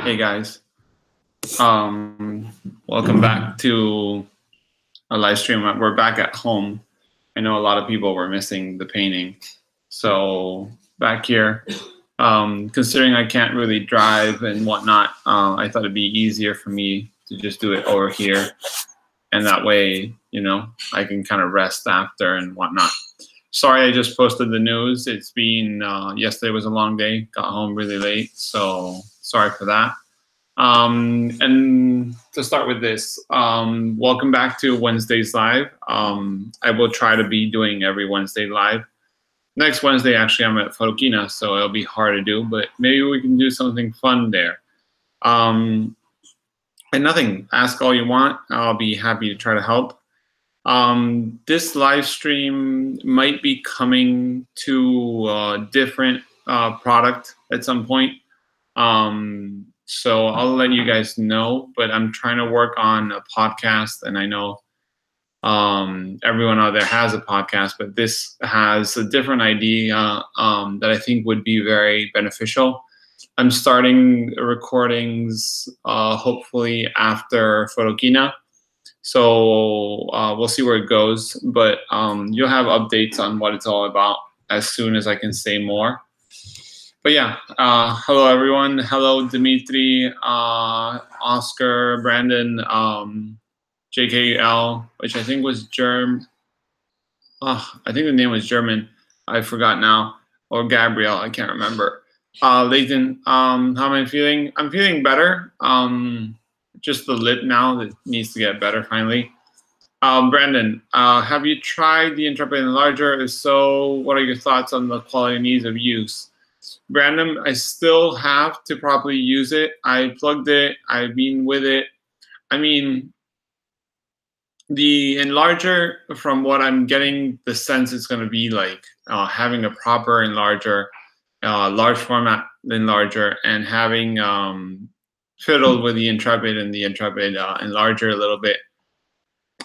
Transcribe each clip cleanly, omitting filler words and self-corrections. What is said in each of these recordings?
Hey guys, welcome back to a live stream. We're back at home. I know a lot of people were missing the painting, so back here. Considering I can't really drive and whatnot, I thought it'd be easier for me to just do it over here, and that way, you know, I can kind of rest after and whatnot. Sorry, I just posted the news. It's been yesterday was a long day. Got home really late, so sorry for that. And to start with this, welcome back to Wednesday's Live. I will try to be doing every Wednesday live. Next Wednesday, actually, I'm at Photokina, so it'll be hard to do, but maybe we can do something fun there. And nothing, ask all you want. I'll be happy to try to help. This live stream might be coming to a different product at some point. So I'll let you guys know, but I'm trying to work on a podcast, and I know everyone out there has a podcast, but this has a different idea that I think would be very beneficial. I'm starting recordings hopefully after Photokina. So we'll see where it goes, but you'll have updates on what it's all about as soon as I can say more. But yeah, hello everyone. Hello Dimitri, Oscar, Brandon, JKL, which I think was German. I think the name was German. I forgot now. Or Gabriel, I can't remember. Layton, how am I feeling? I'm feeling better. Just the lip now that needs to get better finally. Brandon, have you tried the Intrepid Enlarger? If so, what are your thoughts on the quality and ease of use? Brandon, I still have to properly use it. I plugged it. I've been with it. I mean, the enlarger, from what I'm getting the sense it's going to be like having a proper enlarger, large format enlarger, and having fiddled with the Intrepid and the Intrepid enlarger a little bit.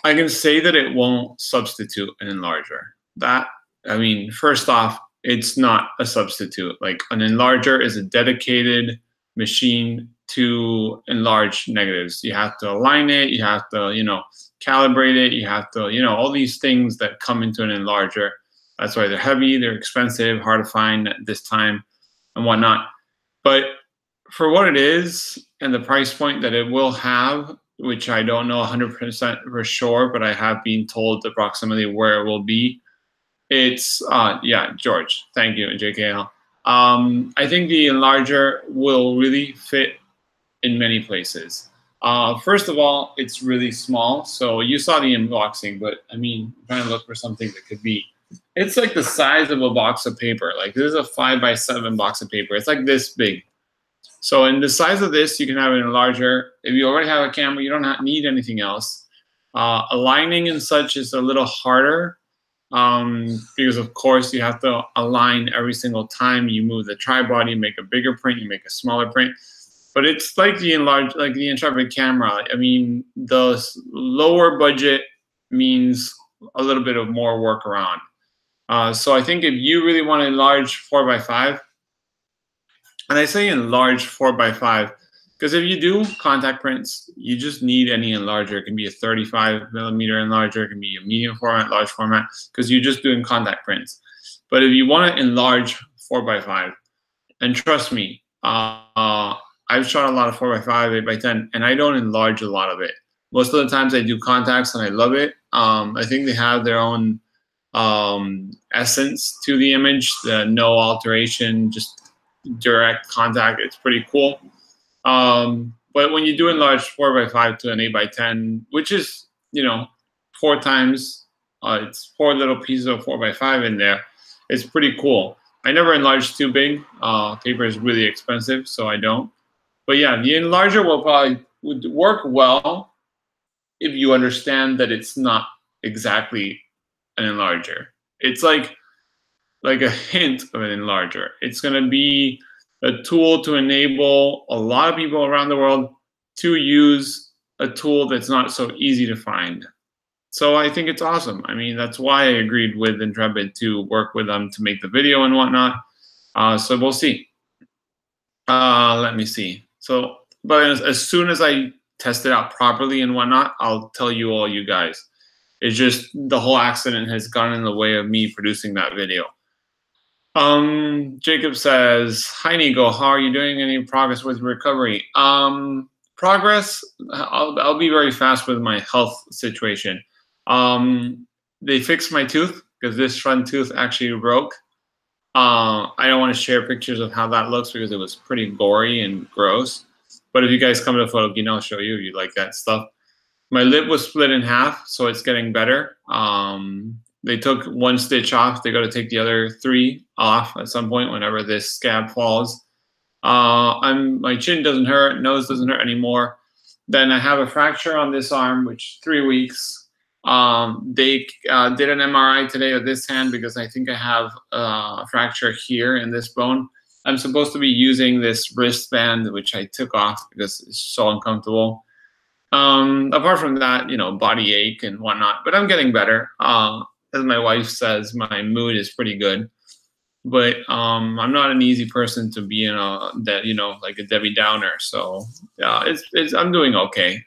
I can say that it won't substitute an enlarger. That, I mean, first off, it's not a substitute. Like, an enlarger is a dedicated machine to enlarge negatives. You have to align it, you have to, you know, calibrate it, you have to, you know, all these things that come into an enlarger. That's why they're heavy, they're expensive, hard to find at this time and whatnot. But for what it is and the price point that it will have, which I don't know 100% for sure, but I have been told approximately where it will be. It's, yeah, George, thank you, JKL. I think the enlarger will really fit in many places. First of all, it's really small. So you saw the unboxing, but I mean, I'm trying to look for something that could be, it's like the size of a box of paper. Like, this is a 5x7 box of paper. It's like this big. So in the size of this, you can have an enlarger. If you already have a camera, you don't need anything else. Aligning and such is a little harder because, of course, you have to align every single time you move the tripod. You make a bigger print, you make a smaller print. But it's like the Intrepid camera. I mean, the lower budget means a little bit of more workaround. So I think if you really want to enlarge 4x5, and I say enlarge 4x5 because if you do contact prints, you just need any enlarger. It can be a 35mm enlarger, it can be a medium format, large format, because you're just doing contact prints. But if you want to enlarge 4x5, and trust me, I've shot a lot of 4x5, 8x10, and I don't enlarge a lot of it. Most of the times I do contacts and I love it. I think they have their own essence to the image, the no alteration, just direct contact. It's pretty cool. But when you do enlarge 4x5 to an 8x10, which is, you know, 4 times, it's 4 little pieces of 4x5 in there, it's pretty cool. I never enlarge too big. Paper is really expensive, so I don't. But yeah, the enlarger would work well if you understand that it's not exactly an enlarger. It's like a hint of an enlarger. It's going to be a tool to enable a lot of people around the world to use a tool that's not so easy to find. So I think it's awesome. I mean, that's why I agreed with Intrepid to work with them to make the video and whatnot. So we'll see. Let me see. So but as soon as I test it out properly and whatnot, I'll tell you all, you guys. It's just the whole accident has gotten in the way of me producing that video. Jacob says, "Hi Nico, how are you doing? Any progress with recovery?" Progress. I'll be very fast with my health situation. They fixed my tooth because this front tooth actually broke. I don't want to share pictures of how that looks because it was pretty gory and gross. But if you guys come to Photokina, I'll show you if you like that stuff. My lip was split in half, so it's getting better. They took one stitch off. They got to take the other 3 off at some point whenever this scab falls. My chin doesn't hurt, nose doesn't hurt anymore. Then I have a fracture on this arm, which 3 weeks. They did an MRI today of this hand because I think I have a fracture here in this bone. I'm supposed to be using this wristband, which I took off because it's so uncomfortable. Apart from that, you know, body ache and whatnot, but I'm getting better. As my wife says, my mood is pretty good, but I'm not an easy person to be in like a Debbie Downer. So I'm doing okay.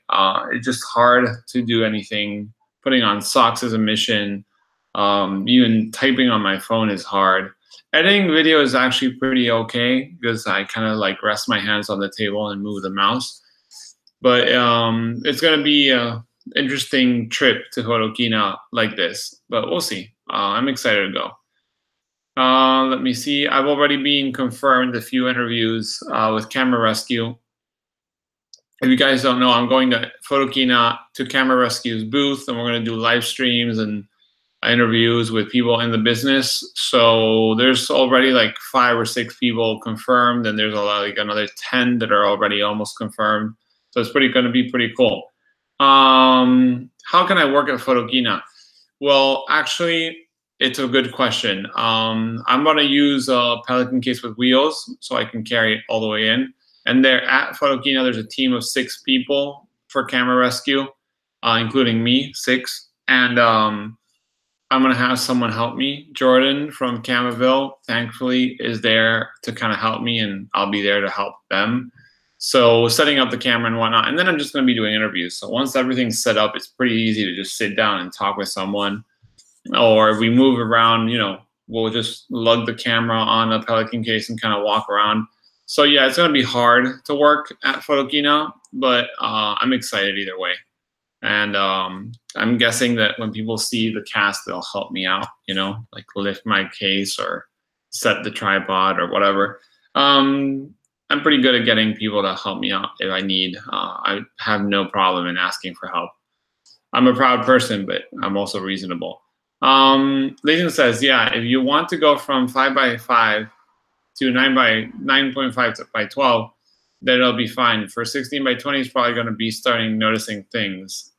It's just hard to do anything. Putting on socks is a mission. Even typing on my phone is hard. Editing video is actually pretty okay because I kind of like rest my hands on the table and move the mouse. But it's going to be an interesting trip to Horokina like this. But we'll see. I'm excited to go. Let me see. I've already been confirmed a few interviews with Camera Rescue. If you guys don't know, I'm going to Photokina to Camera Rescue's booth, and we're going to do live streams and interviews with people in the business. So there's already like 5 or 6 people confirmed, and there's like another 10 that are already almost confirmed. So it's going to be pretty cool. How can I work at Photokina? Well, actually, it's a good question. I'm going to use a Pelican case with wheels so I can carry it all the way in. And there at Photokina, there's a team of 6 people for Camera Rescue, including me, 6. And I'm going to have someone help me. Jordan from Camaville, thankfully, is there to kind of help me, and I'll be there to help them. So setting up the camera and whatnot. And then I'm just going to be doing interviews. So once everything's set up, it's pretty easy to just sit down and talk with someone. Or if we move around, you know, we'll just lug the camera on a Pelican case and kind of walk around. So yeah, it's going to be hard to work at Photokina, but I'm excited either way. And I'm guessing that when people see the cast, they'll help me out, you know, like lift my case or set the tripod or whatever. I'm pretty good at getting people to help me out if I need. I have no problem in asking for help. I'm a proud person, but I'm also reasonable. Leighton says, yeah, if you want to go from 5x5 to 9.5 by 12, then it'll be fine. For 16x20, it's probably going to be starting noticing things.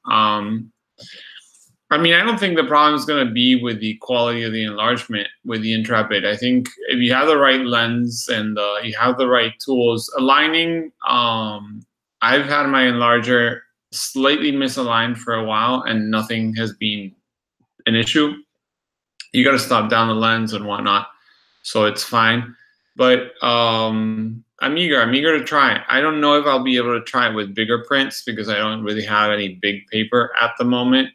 I mean, I don't think the problem is going to be with the quality of the enlargement with the Intrepid. I think if you have the right lens and you have the right tools, aligning, I've had my enlarger slightly misaligned for a while and nothing has been an issue. You got to stop down the lens and whatnot, so it's fine. But I'm eager to try it. I don't know if I'll be able to try it with bigger prints because I don't really have any big paper at the moment.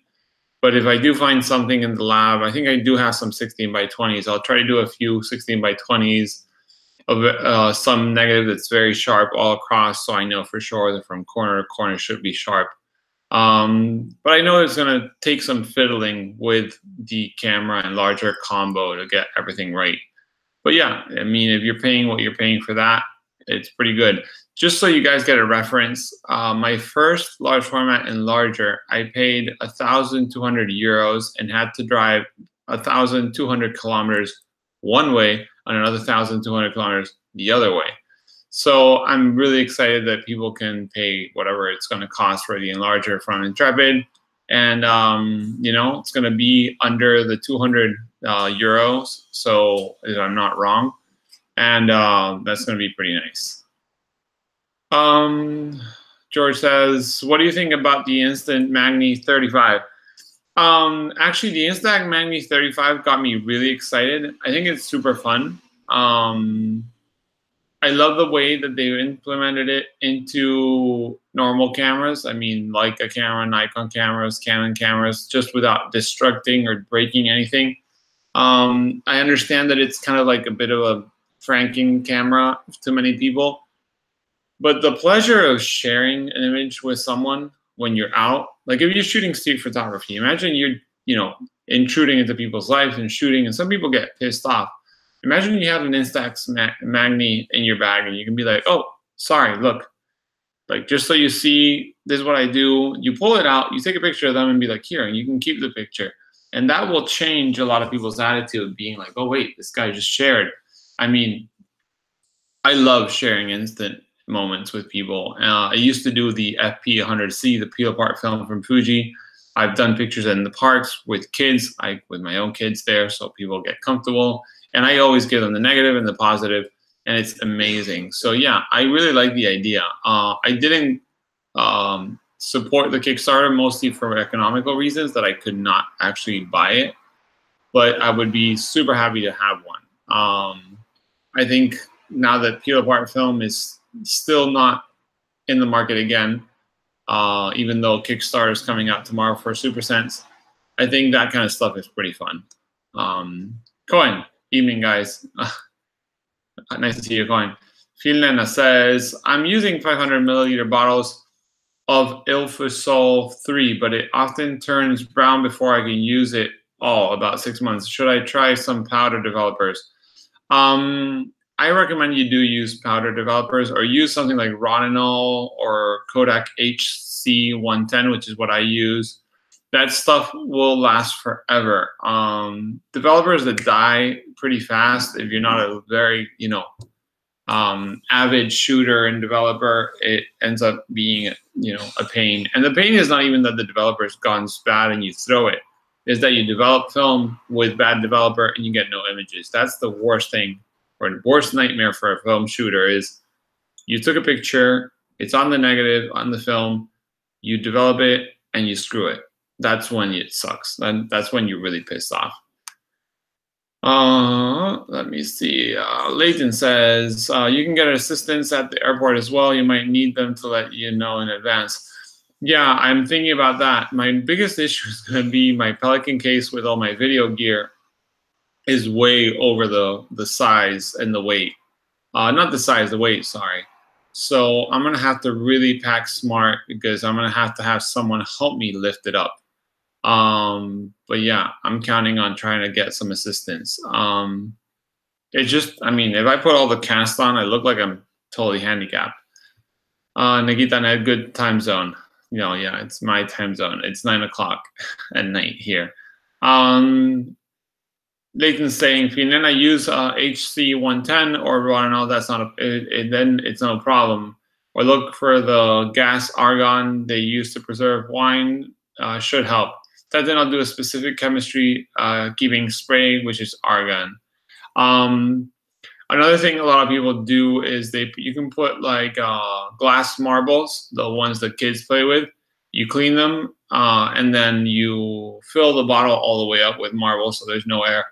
But if I do find something in the lab, I think I do have some 16x20s. I'll try to do a few 16x20s of some negative that's very sharp all across, so I know for sure that from corner to corner should be sharp. But I know it's going to take some fiddling with the camera and larger combo to get everything right. But yeah, I mean, if you're paying what you're paying for that, it's pretty good. Just so you guys get a reference, my first large format enlarger, I paid 1,200 euros and had to drive 1,200 kilometers one way and another 1,200 kilometers the other way. So I'm really excited that people can pay whatever it's going to cost for the enlarger from Intrepid. And, you know, it's going to be under the 200 euros, so if I'm not wrong. And that's going to be pretty nice. George says, what do you think about the Instant Magni 35? Actually, the Instant Magni 35 got me really excited. I think it's super fun. I love the way that they implemented it into normal cameras. I mean, Leica camera, Nikon cameras, Canon cameras, just without destructing or breaking anything. I understand that it's kind of like a bit of a franking camera to many people, but the pleasure of sharing an image with someone when you're out, like if you're shooting street photography, imagine you're, intruding into people's lives and shooting, and some people get pissed off. Imagine you have an Instax Magni in your bag and you can be like, oh, sorry, look, like just so you see, this is what I do. You pull it out, you take a picture of them and be like, here, and you can keep the picture. And that will change a lot of people's attitude, being like, oh, wait, this guy just shared. I mean, I love sharing instant moments with people. I used to do the FP100C, the peel apart film from Fuji. I've done pictures in the parks with kids, with my own kids there, so people get comfortable. And I always give them the negative and the positive, and it's amazing. So yeah, I really like the idea. I didn't support the Kickstarter mostly for economical reasons, that I could not actually buy it, but I would be super happy to have one. I think now that peel apart film is still not in the market again, even though Kickstarter is coming out tomorrow for Super Sense, I think that kind of stuff is pretty fun. Coin, evening guys. Nice to see you, Coin. Filena says, I'm using 500 milliliter bottles of Ilfusol 3, but it often turns brown before I can use it all, about 6 months. Should I try some powder developers? I recommend you do use powder developers, or use something like Rodinal or Kodak HC110, which is what I use. That stuff will last forever. Developers that die pretty fast, if you're not a very, avid shooter and developer, it ends up being, a pain. And the pain is not even that the developer's gone bad and you throw it. Is that you develop film with bad developer and you get no images. That's the worst thing, or worst nightmare for a film shooter, is you took a picture, it's on the negative, on the film, you develop it, and you screw it. That's when it sucks. That's when you're really pissed off. Let me see. Leighton says, you can get assistance at the airport as well. You might need them to let you know in advance. Yeah, I'm thinking about that. My biggest issue is going to be my Pelican case with all my video gear is way over the size and the weight. Not the size, the weight, sorry. So I'm going to have to really pack smart, because I'm going to have someone help me lift it up. But yeah, I'm counting on trying to get some assistance. It just, if I put all the cast on, I look like I'm totally handicapped. Nikita, in a good time zone. Yeah, it's my time zone. It's 9 o'clock at night here. Leighton's saying, if you then I use HC110 or Rodinal, that's not then it's no problem. Or look for the gas argon they use to preserve wine, should help. That then I'll do a specific chemistry keeping spray, which is argon. Another thing a lot of people do is you can put like glass marbles, the ones that kids play with. You clean them and then you fill the bottle all the way up with marbles, so there's no air.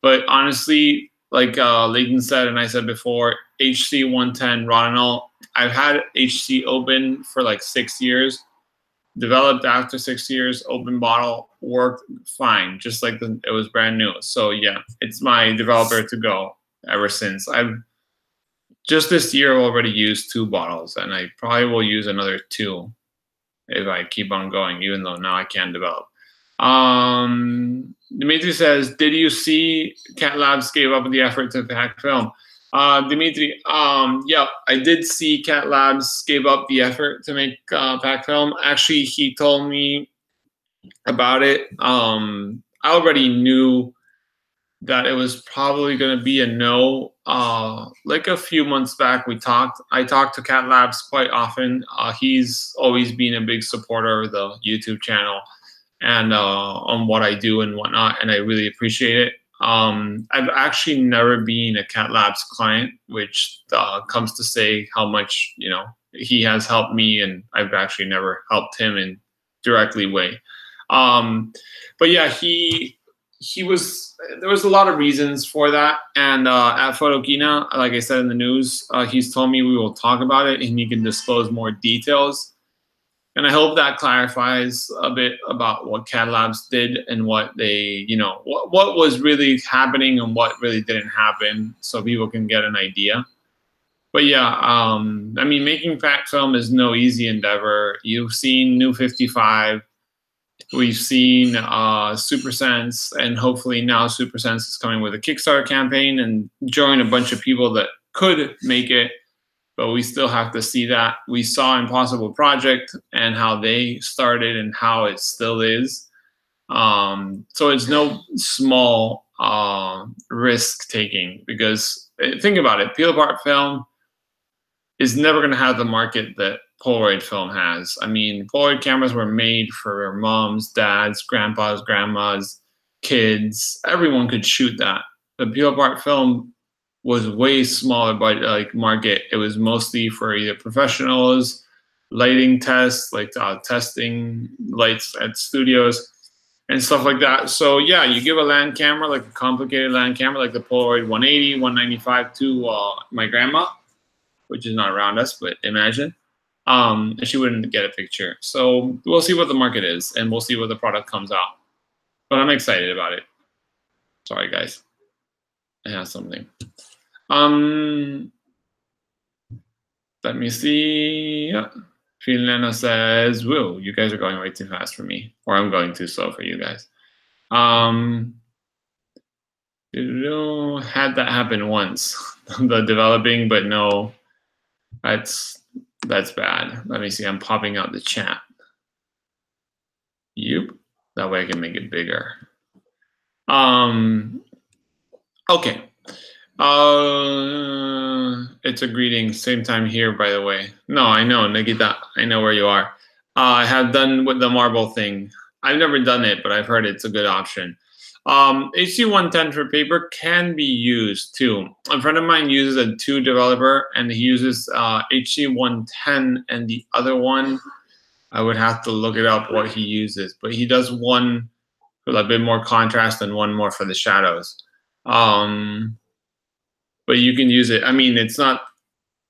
But honestly, like Leighton said and I said before, HC110 Rodinal, I've had HC open for like 6 years. Developed after 6 years, open bottle, worked fine, just like it was brand new. So yeah, it's my developer to go ever since. I've just this year already used 2 bottles, and I probably will use another 2 if I keep on going, even though now I can't develop. Dimitri says, did you see Cat Labs gave up the effort to pack film? Dimitri, yeah, I did see Cat Labs gave up the effort to make pack film. Actually, he told me about it. I already knew that it was probably going to be a no. Like a few months back, I talked to Cat Labs quite often. He's always been a big supporter of the YouTube channel and on what I do and whatnot, and I really appreciate it. I've actually never been a Cat Labs client, which comes to say how much, he has helped me, and I've actually never helped him in directly way. But yeah, he there was a lot of reasons for that. And at Photokina, like I said in the news, he's told me we will talk about it and he can disclose more details. And I hope that clarifies a bit about what CAD Labs did and what they, what was really happening and what really didn't happen, so people can get an idea. But yeah, I mean, making fact film is no easy endeavor. You've seen New 55. We've seen Super Sense, and hopefully now Super Sense is coming with a Kickstarter campaign and join a bunch of people that could make it, but we still have to see that. We saw Impossible Project and how they started and how it still is. So it's no small risk taking, because think about it, peel apart film is never going to have the market that Polaroid film has. I mean, Polaroid cameras were made for moms, dads, grandpas, grandmas, kids. Everyone could shoot that. The peel apart film was way smaller by market. It was mostly for either professionals, lighting tests, like testing lights at studios and stuff like that. So yeah, you give a land camera, like a complicated land camera, like the Polaroid 180, 195 to my grandma, which is not around us, but imagine, and she wouldn't get a picture. So we'll see what the market is, and we'll see what the product comes out. But I'm excited about it. Sorry, guys. I have something. Let me see. Finlana says, "Whoa, you guys are going way too fast for me, or I'm going too slow for you guys." Had that happen once, the developing, but no, that's bad. Let me see. I'm popping out the chat. Yep. That way I can make it bigger. Okay. It's a greeting. Same time here, by the way. No, I know, Nikita. I know where you are. I have done with the marble thing. I've never done it, but I've heard it's a good option. HC110 for paper can be used too. A friend of mine uses a 2 developer, and he uses HC110, and the other one, I would have to look it up what he uses, but he does one with a bit more contrast and one more for the shadows. But you can use it. I mean, it's not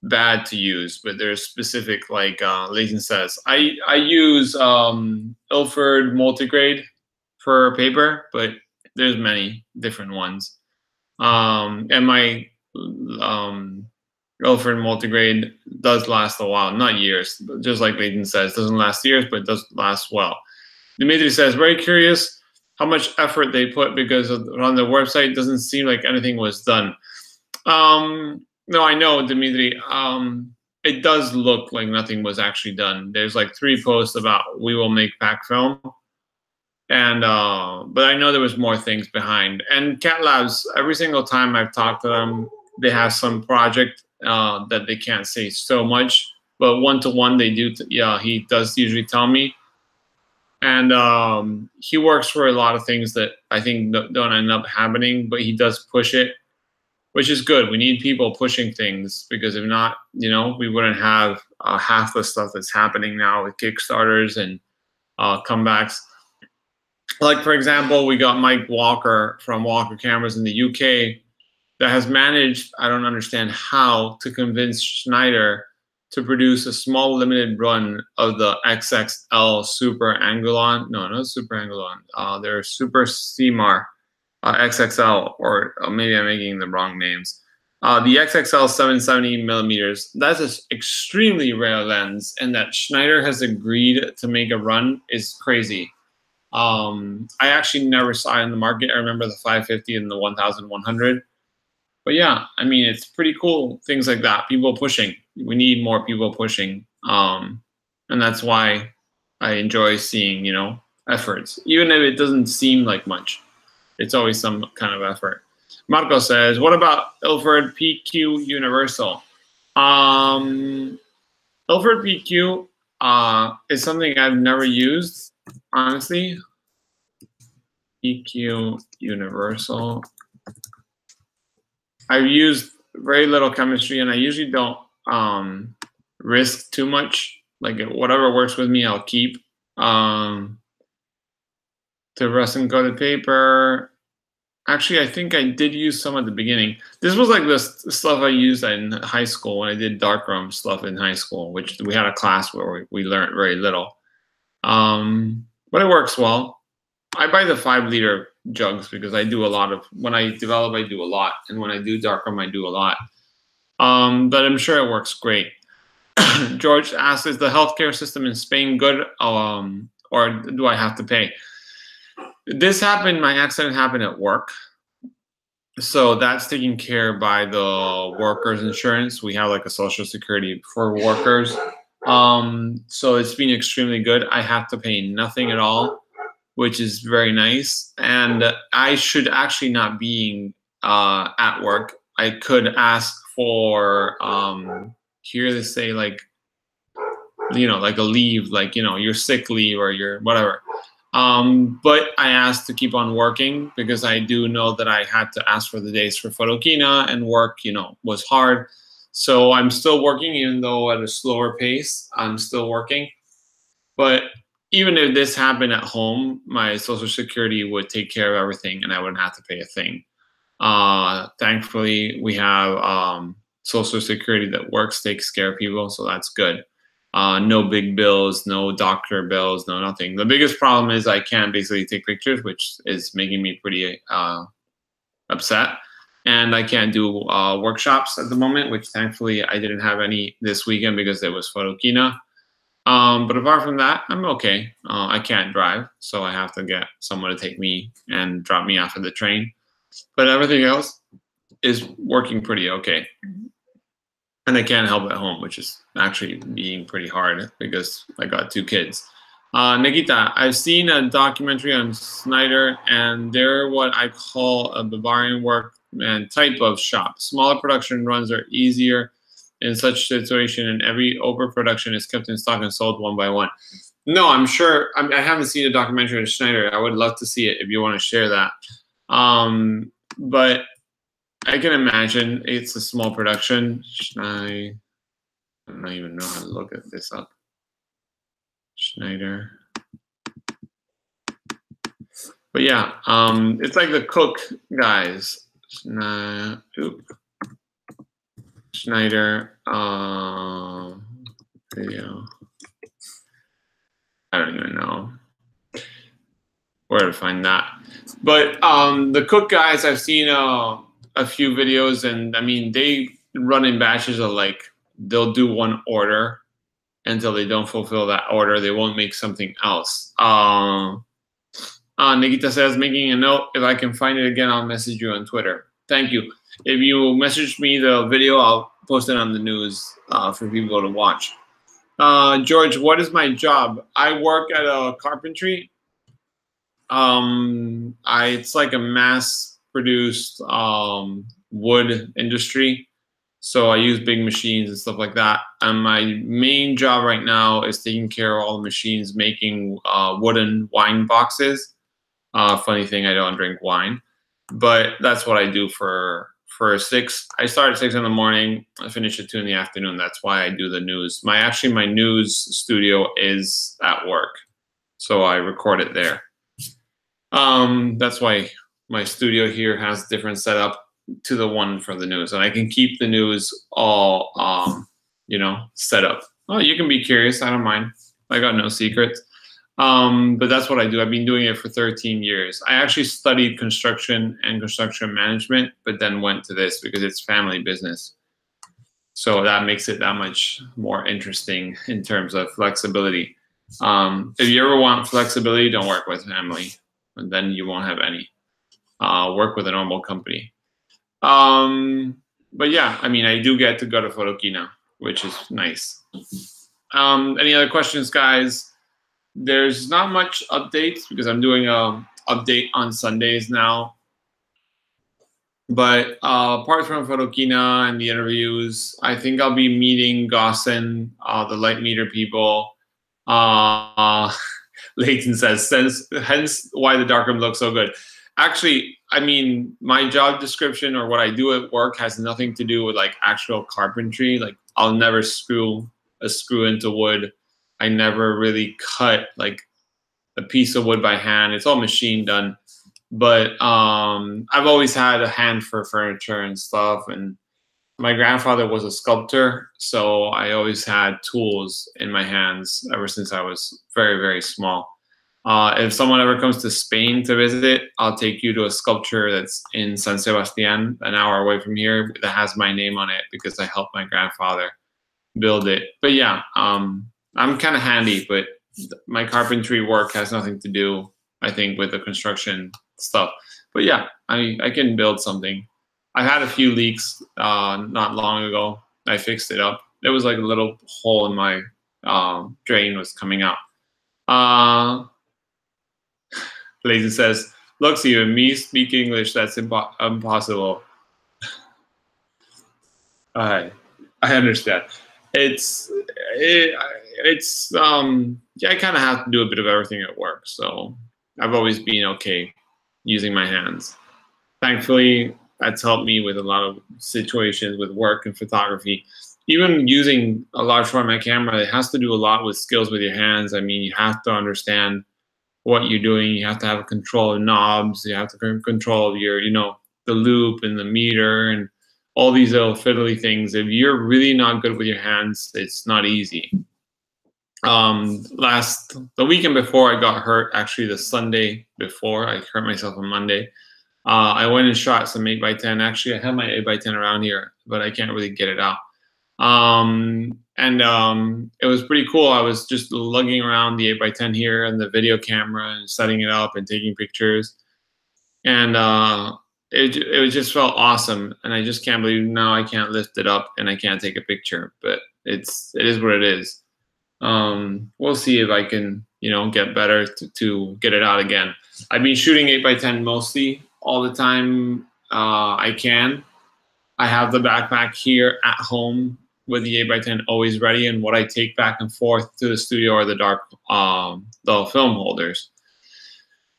bad to use, but there's specific, like Leighton says. I use Ilford multigrade for paper, but there's many different ones. And my Ilford multigrade does last a while, not years, but just like Leighton says, doesn't last years, but it does last well. Dimitri says, very curious how much effort they put, because on the website it doesn't seem like anything was done. No, I know, Dimitri. It does look like nothing was actually done. There's like 3 posts about we will make pack film, and but I know there was more things behind. And Cat Labs, every single time I've talked to them, they have some project that they can't say so much, but one-to-one they do. Yeah, he does usually tell me. And he works for a lot of things that I think don't end up happening, but he does push it, which is good. We need people pushing things, because if not, we wouldn't have half the stuff that's happening now with Kickstarters and comebacks. Like, for example, we got Mike Walker from Walker Cameras in the UK that has managed, I don't understand how, to convince Schneider to produce a small limited run of the XXL Super Angulon. No, not Super Angulon. They're Super CMAR XXL, or maybe I'm making the wrong names. The XXL 770 millimeters, that's an extremely rare lens, and that Schneider has agreed to make a run is crazy. I actually never saw it in the market. I remember the 550 and the 1100. But yeah, I mean, it's pretty cool, things like that. People pushing. We need more people pushing. And that's why I enjoy seeing, efforts. Even if it doesn't seem like much, it's always some kind of effort. Marco says, what about Ilford PQ Universal? Ilford PQ is something I've never used, honestly. PQ Universal. I've used very little chemistry, and I usually don't risk too much. Like, whatever works with me, I'll keep. To resin coated paper, Actually, I think I did use some at the beginning. This was like the stuff I used in high school when I did darkroom stuff in high school, which we had a class where we learned very little. But it works well. I buy the 5-liter jugs because I do a lot of, when I develop, I do a lot. And when I do darkroom, I do a lot. But I'm sure it works great. George asks, is the healthcare system in Spain good, or do I have to pay? This happened, my accident happened at work. So that's taken care by the workers' insurance. We have like a social security for workers. So it's been extremely good. I have to pay nothing at all, which is very nice. And I should actually not being at work. I could ask for here they say like, you know, like a leave, like, you know, your sick leave or your whatever. But I asked to keep on working because I do know that I had to ask for the days for photokina, and work, you know, was hard. So I'm still working, even though at a slower pace. I'm still working. But even if this happened at home, my social security would take care of everything and I wouldn't have to pay a thing. Thankfully, we have social security that works, takes care of people, so that's good. No big bills, no doctor bills, no nothing. The biggest problem is I can't basically take pictures, which is making me pretty upset. And I can't do workshops at the moment, which thankfully I didn't have any this weekend because it was photokina. But apart from that, I'm okay. I can't drive, so I have to get someone to take me and drop me off at the train. But everything else is working pretty okay. And I can't help at home, which is actually being pretty hard because I got 2 kids. Nikita, I've seen a documentary on Snyder, and they're what I call a Bavarian workman type of shop. Smaller production runs are easier in such situation, and every overproduction is kept in stock and sold one by one. No, I'm sure. I haven't seen a documentary on Schneider. I would love to see it if you want to share that. But I can imagine it's a small production. I don't even know how to look at this up. Schneider. But yeah, it's like the Cook guys. Schneider video. I don't even know where to find that. But the Cook guys, I've seen a few videos, and I mean, they run in batches of like, they'll do one order until they don't fulfill that order. They won't make something else. Nikita says, making a note, if I can find it again, I'll message you on Twitter. Thank you. If you message me the video, I'll post it on the news for people to watch. George, what is my job? I work at a carpentry. It's like a mass-produced wood industry. So I use big machines and stuff like that. And my main job right now is taking care of all the machines making wooden wine boxes. Funny thing, I don't drink wine, but that's what I do for 6. I start at 6 in the morning. I finish at 2 in the afternoon. That's why I do the news. My news studio is at work, so I record it there. That's why my studio here has different setup to the one for the news, and I can keep the news all you know, set up. Oh, you can be curious. I don't mind. I got no secrets. But that's what I do. I've been doing it for 13 years. I actually studied construction and construction management, but then went to this because it's family business. So that makes it that much more interesting in terms of flexibility. If you ever want flexibility, don't work with family, and then you won't have any. Work with a normal company. But yeah, I mean, I do get to go to photokina, which is nice. Any other questions, guys? There's not much updates because I'm doing a update on Sundays now. But apart from photokina and the interviews, I think I'll be meeting Gaussen, the light meter people. Leighton says, hence why the darkroom looks so good. Actually, I mean, my job description or what I do at work has nothing to do with like actual carpentry. Like, I'll never screw a screw into wood. I never really cut like a piece of wood by hand. It's all machine done. But I've always had a hand for furniture and stuff. And my grandfather was a sculptor, so I always had tools in my hands ever since I was very, very small. If someone ever comes to Spain to visit, I'll take you to a sculpture that's in San Sebastian, an hour away from here, that has my name on it because I helped my grandfather build it. But yeah, I'm kind of handy, but my carpentry work has nothing to do, I think, with the construction stuff. But yeah, I can build something. I had a few leaks not long ago. I fixed it up. There was like a little hole in my drain was coming out. Lazy says, "Looks, even me speak English. That's impossible." I understand. It's yeah, I kind of have to do a bit of everything at work, so I've always been okay using my hands. Thankfully, that's helped me with a lot of situations with work and photography. Even using a large format camera, it has to do a lot with skills with your hands. I mean, you have to understand what you're doing. You have to have control of knobs. You have to control of your, the loop and the meter and all these little fiddly things. If you're really not good with your hands, it's not easy. The weekend before I got hurt, actually the Sunday before, I hurt myself on Monday. I went and shot some 8x10. Actually, I have my 8x10 around here, but I can't really get it out. It was pretty cool. I was just lugging around the 8x10 here and the video camera and setting it up and taking pictures. And it just felt awesome. And I just can't believe now I can't lift it up and I can't take a picture, but it is what it is. We'll see if I can, get better to get it out again. I've been shooting 8x10 mostly all the time I can. I have the backpack here at home with the 8x10 always ready, and what I take back and forth to the studio are the the film holders.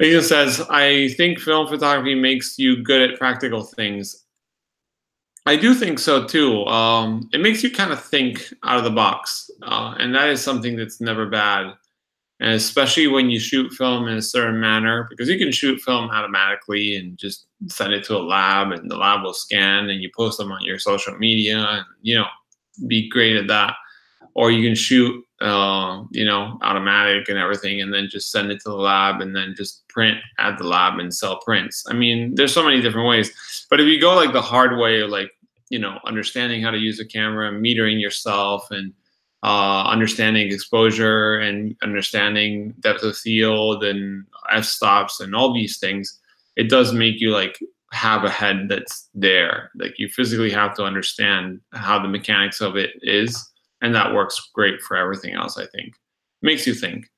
Ethan says, I think film photography makes you good at practical things. I do think so too. It makes you kind of think out of the box, and that is something that's never bad. And especially when you shoot film in a certain manner, because you can shoot film automatically and just send it to a lab, and the lab will scan, and you post them on your social media, and be great at that. Or you can shoot, automatic and everything, and then just send it to the lab, and then just print at the lab and sell prints. I mean, there's so many different ways. But if you go like the hard way, like understanding how to use a camera, metering yourself, and understanding exposure and understanding depth of field and f-stops and all these things, it does make you like have a head that's there. Like you physically have to understand how the mechanics of it is, and that works great for everything else. I think makes you think.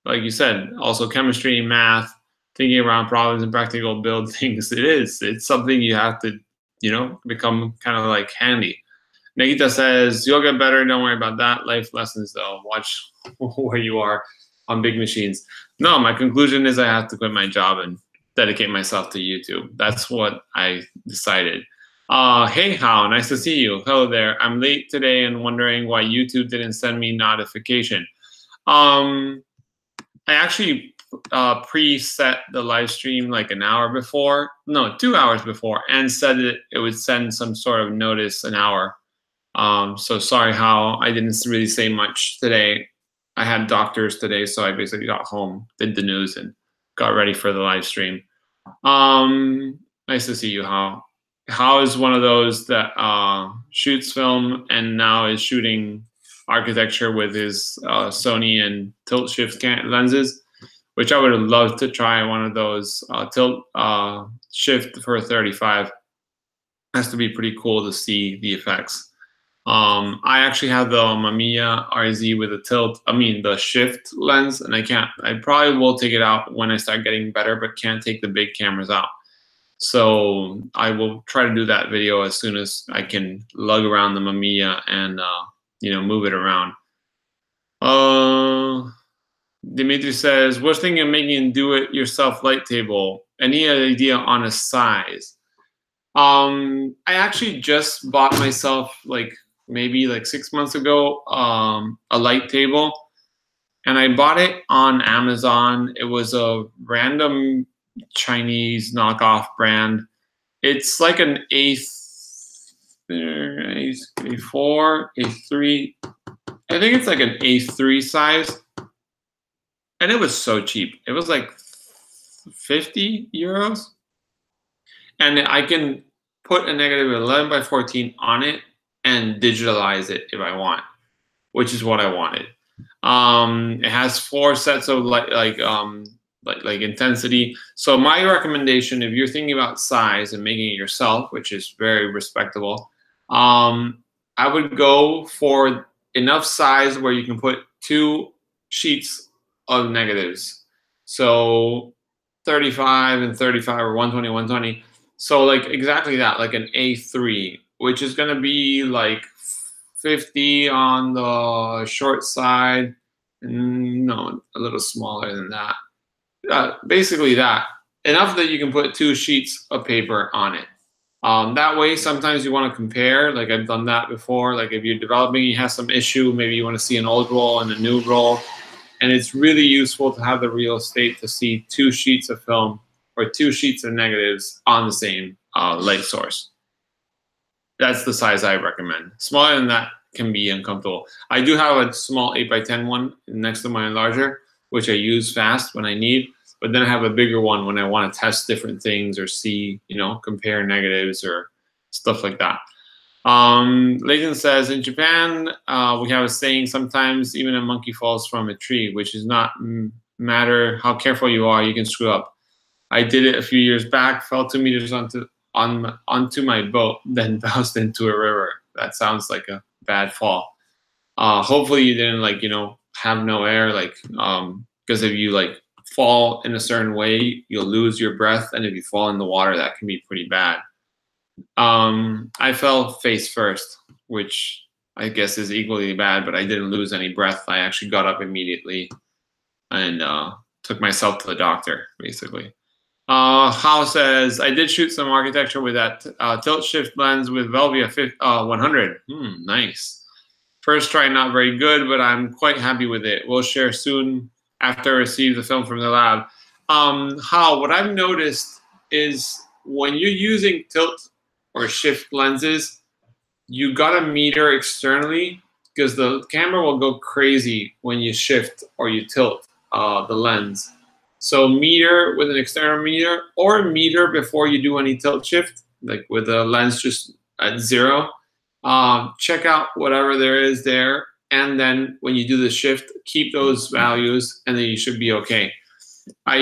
Like you said, also chemistry, math, thinking around problems and practical build things. It's something you have to become kind of like handy. Nikita says, you'll get better. Don't worry about that. Life lessons, though. Watch where you are on big machines. No, my conclusion is I have to quit my job and dedicate myself to YouTube. That's what I decided. Hey, How, nice to see you. Hello there. I'm late today and wondering why YouTube didn't send me notification. I actually preset the live stream like an hour before. No, 2 hours before, and said that it would send some sort of notice an hour. So sorry, How, I didn't really say much today. I had doctors today, so I basically got home, did the news, and got ready for the live stream. Nice to see you, How. How is one of those that shoots film and now is shooting architecture with his Sony and tilt shift lenses, which I would have loved to try one of those tilt shift for a 35. Has to be pretty cool to see the effects. I actually have the Mamiya RZ with the shift lens, and I probably will take it out when I start getting better, but can't take the big cameras out. So I will try to do that video as soon as I can lug around the Mamiya and move it around. Dimitri says, "What's thinking of making a do-it-yourself light table? Any idea on a size?" I actually just bought myself maybe 6 months ago a light table, and I bought it on Amazon. It was a random Chinese knockoff brand. It's like an A4, A3. I think it's like an A3 size. And it was so cheap. It was like 50 euros. And I can put a negative 11 by 14 on it and digitalize it if I want, which is what I wanted. It has 4 sets of like intensity. So my recommendation, if you're thinking about size and making it yourself, which is very respectable, I would go for enough size where you can put 2 sheets of negatives. So 35 and 35, or 120, 120. So like exactly that, like an A3, which is going to be like 50 on the short side. No, a little smaller than that. Basically that. Enough that you can put 2 sheets of paper on it. That way, sometimes you want to compare. Like I've done that before. Like if you're developing, you have some issue, maybe you want to see an old roll and a new roll. And it's really useful to have the real estate to see 2 sheets of film or 2 sheets of negatives on the same light source. That's the size I recommend. Smaller than that can be uncomfortable. I do have a small 8x10 one next to my enlarger, which I use fast when I need. But then I have a bigger one when I want to test different things or see, compare negatives or stuff like that. Leighton says, in Japan, we have a saying, sometimes even a monkey falls from a tree, which is not matter how careful you are, you can screw up. I did it a few years back, fell 2 meters onto my boat, then bounced into a river. That sounds like a bad fall. Hopefully you didn't have no air, because if you fall in a certain way, you'll lose your breath, and if you fall in the water, that can be pretty bad. I fell face first, which I guess is equally bad, but I didn't lose any breath. I actually got up immediately and took myself to the doctor, basically. Hao says, I did shoot some architecture with that tilt shift lens with Velvia 100. Nice. First try, not very good, but I'm quite happy with it. We'll share soon after I receive the film from the lab. Hao, what I've noticed is when you're using tilt or shift lenses, you gotta meter externally, because the camera will go crazy when you shift or you tilt the lens. So meter with an external meter, or meter before you do any tilt shift, like with the lens just at 0. Check out whatever there is there, and then when you do the shift, keep those values, and then you should be okay. I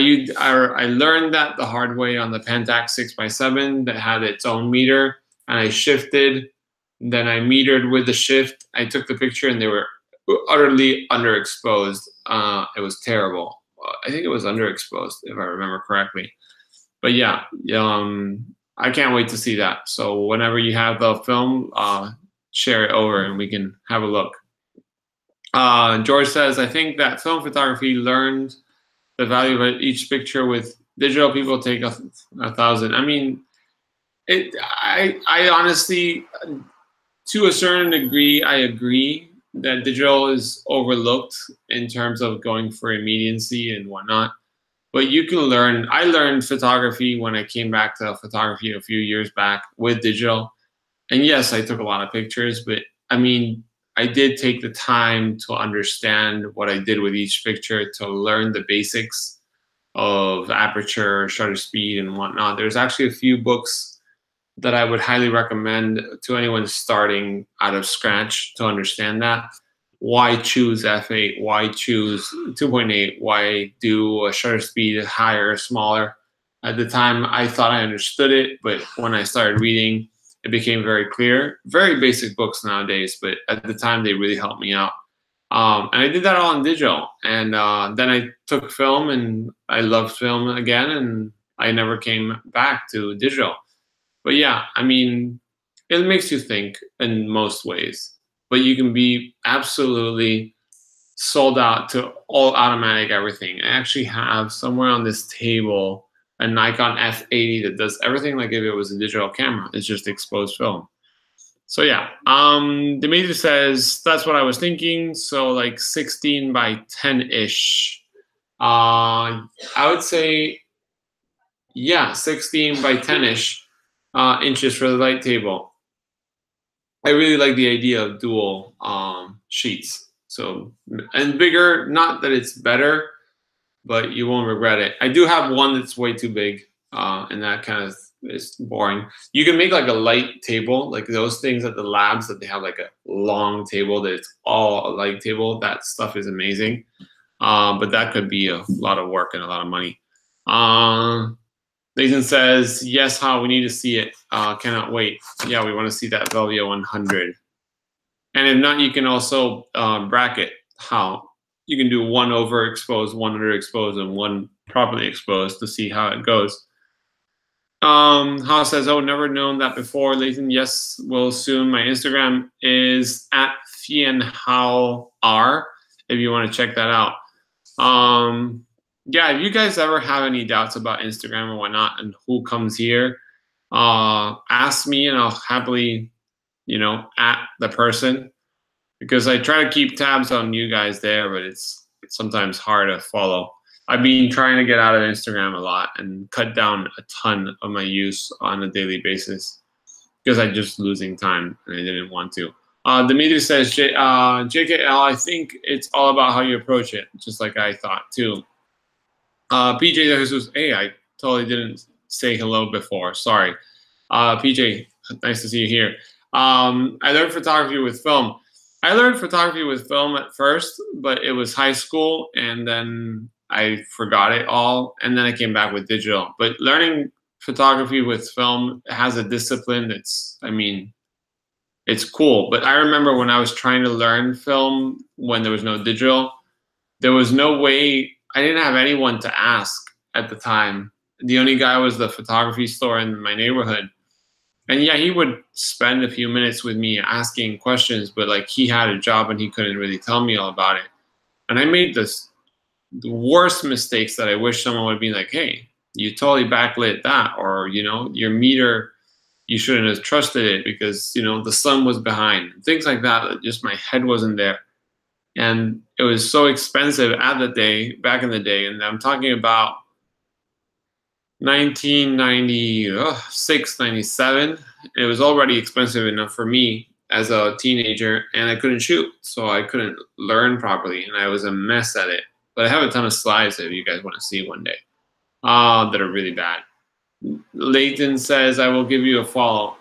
learned that the hard way on the Pentax 6x7 that had its own meter, and I shifted, then I metered with the shift. I took the picture, and they were utterly underexposed. It was terrible. I think it was underexposed, if I remember correctly. But yeah, I can't wait to see that. So whenever you have the film, share it over and we can have a look. George says, I think that film photography learned the value of each picture. With digital, people take 1,000. I mean, I honestly, to a certain degree, I agree that digital is overlooked in terms of going for immediacy and whatnot. But you can learn. I learned photography when I came back to photography a few years back with digital. And yes, I took a lot of pictures, but I mean, I did take the time to understand what I did with each picture, to learn the basics of aperture, shutter speed, and whatnot. There's actually a few books that I would highly recommend to anyone starting out of scratch to understand that. Why choose f8? Why choose 2.8? Why do a shutter speed higher or smaller? At the time, I thought I understood it, but when I started reading, it became very clear. Very basic books nowadays, but at the time, they really helped me out. And I did that all in digital. And then I took film, and I loved film again, and I never came back to digital. But yeah, I mean, it makes you think in most ways. But you can be absolutely sold out to all automatic everything. I actually have somewhere on this table a Nikon F80 that does everything like if it was a digital camera. It's just exposed film. So yeah, Dimitri says that's what I was thinking. So like 16 by 10-ish. I would say, yeah, 16 by 10-ish inches for the light table. I really like the idea of dual sheets. So, and bigger, not that it's better, but you won't regret it. I do have one that's way too big, and that kind of is boring. You can make like a light table, like those things at the labs that they have like a long table that it's all a light table. That stuff is amazing. But that could be a lot of work and a lot of money. Nathan says, yes, how we need to see it. Cannot wait. Yeah, we want to see that Velvia 100. And if not, you can also bracket how. You can do one overexposed, one underexposed, and one properly exposed to see how it goes. How says, oh, never known that before. Lathan, yes, will soon. My Instagram is at FianHaoR if you want to check that out. Yeah, if you guys ever have any doubts about Instagram and whatnot and who comes here, ask me and I'll happily, at the person, because I try to keep tabs on you guys there, but it's sometimes hard to follow. I've been trying to get out of Instagram a lot and cut down a ton of my use on a daily basis because I'm just losing time and I didn't want to. Dimitri says, JKL, I think it's all about how you approach it, just like I thought too. PJ Jesus, hey, I totally didn't say hello before. Sorry. PJ, nice to see you here. I learned photography with film. I learned photography with film at first, but it was high school, and then I forgot it all, and then I came back with digital. But learning photography with film has a discipline that's, it's cool. But I remember when I was trying to learn film when there was no digital, there was no way, I didn't have anyone to ask at the time. The only guy was the photography store in my neighborhood. And yeah, he would spend a few minutes with me asking questions, but like he had a job and he couldn't really tell me all about it. And I made the worst mistakes that I wish someone would be like, hey, you totally backlit that, or, your meter, you shouldn't have trusted it because, the sun was behind. Things like that, just my head wasn't there. And it was so expensive back in the day. And I'm talking about 1996, 97. It was already expensive enough for me as a teenager, and I couldn't shoot. So I couldn't learn properly, and I was a mess at it. But I have a ton of slides if you guys want to see one day that are really bad. Layton says, I will give you a follow.